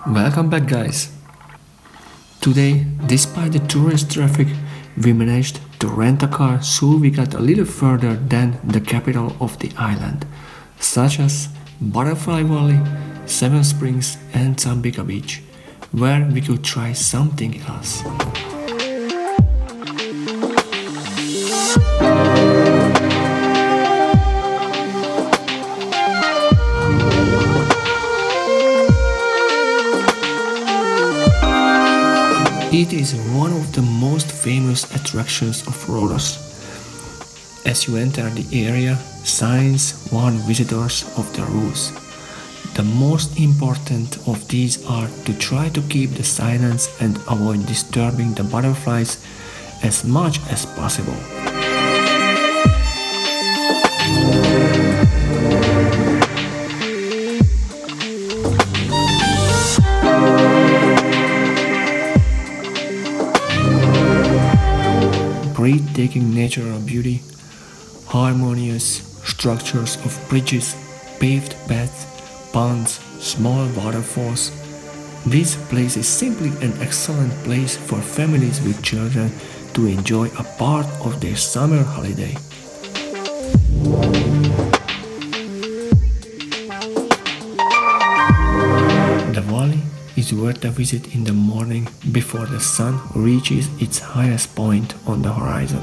Welcome back, guys. Today, despite the tourist traffic, we managed to rent a car so we got a little further than the capital of the island, such as Butterfly Valley, Seven Springs, and Tsambika Beach, where we could try something else. It is one of the most famous attractions of Rhodes. As you enter the area, signs warn visitors of the rules. The most important of these are to try to keep the silence and avoid disturbing the butterflies as much as possible. Breathtaking natural beauty, harmonious structures of bridges, paved paths, ponds, small waterfalls. This place is simply an excellent place for families with children to enjoy a part of their summer holiday. The valley is worth a visit in the morning before the sun reaches its highest point on the horizon.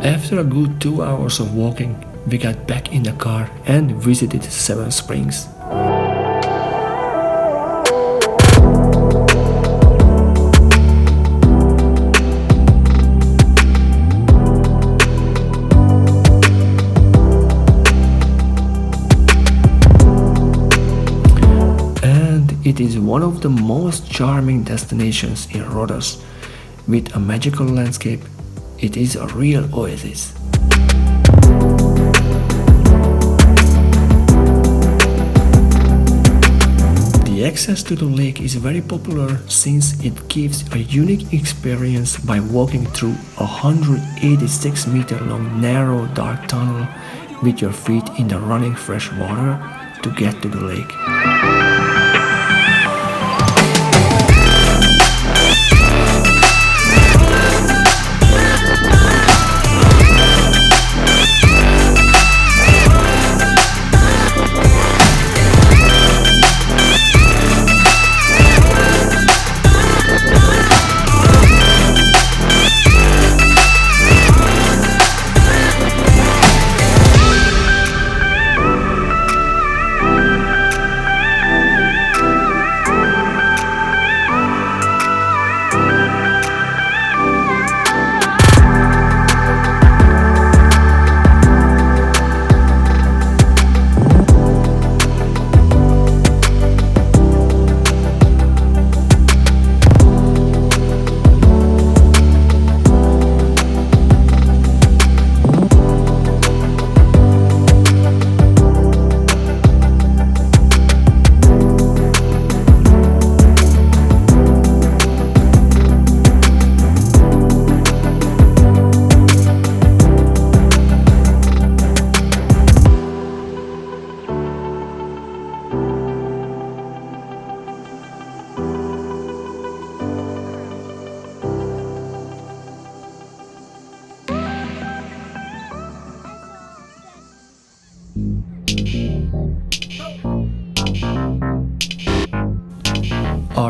After a good 2 hours of walking, we got back in the car and visited Seven Springs. And it is one of the most charming destinations in Rhodes. With a magical landscape, it is a real oasis. The access to the lake is very popular since it gives a unique experience by walking through a 186-meter long narrow dark tunnel with your feet in the running fresh water to get to the lake.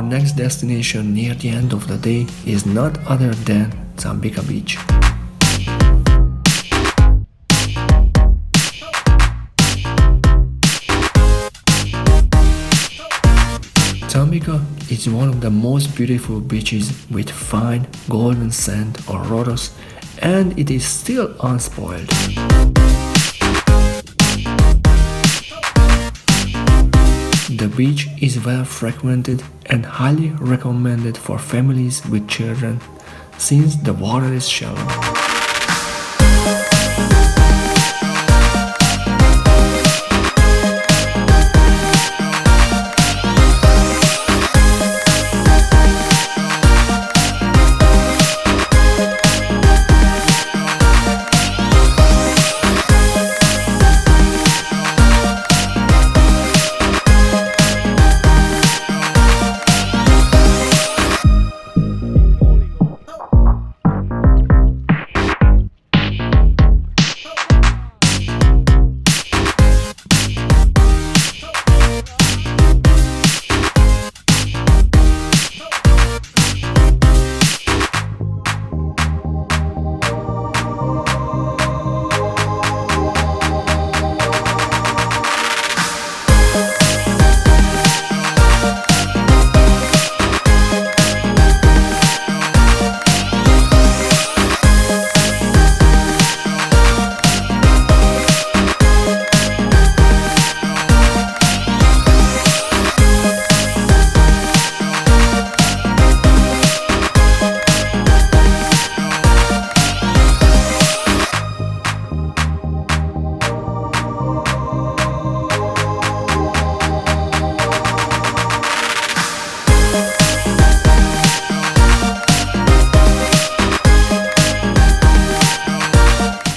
our next destination near the end of the day is not other than Tsambika Beach. Tsambika is one of the most beautiful beaches with fine golden sand or Rhodes, and it is still unspoiled. The beach is well frequented and highly recommended for families with children since the water is shallow.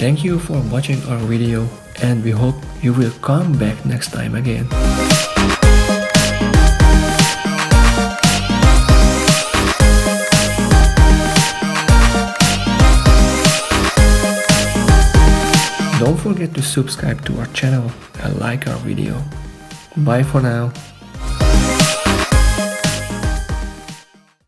Thank you for watching our video, and we hope you will come back next time again. Don't forget to subscribe to our channel and like our video. Bye for now.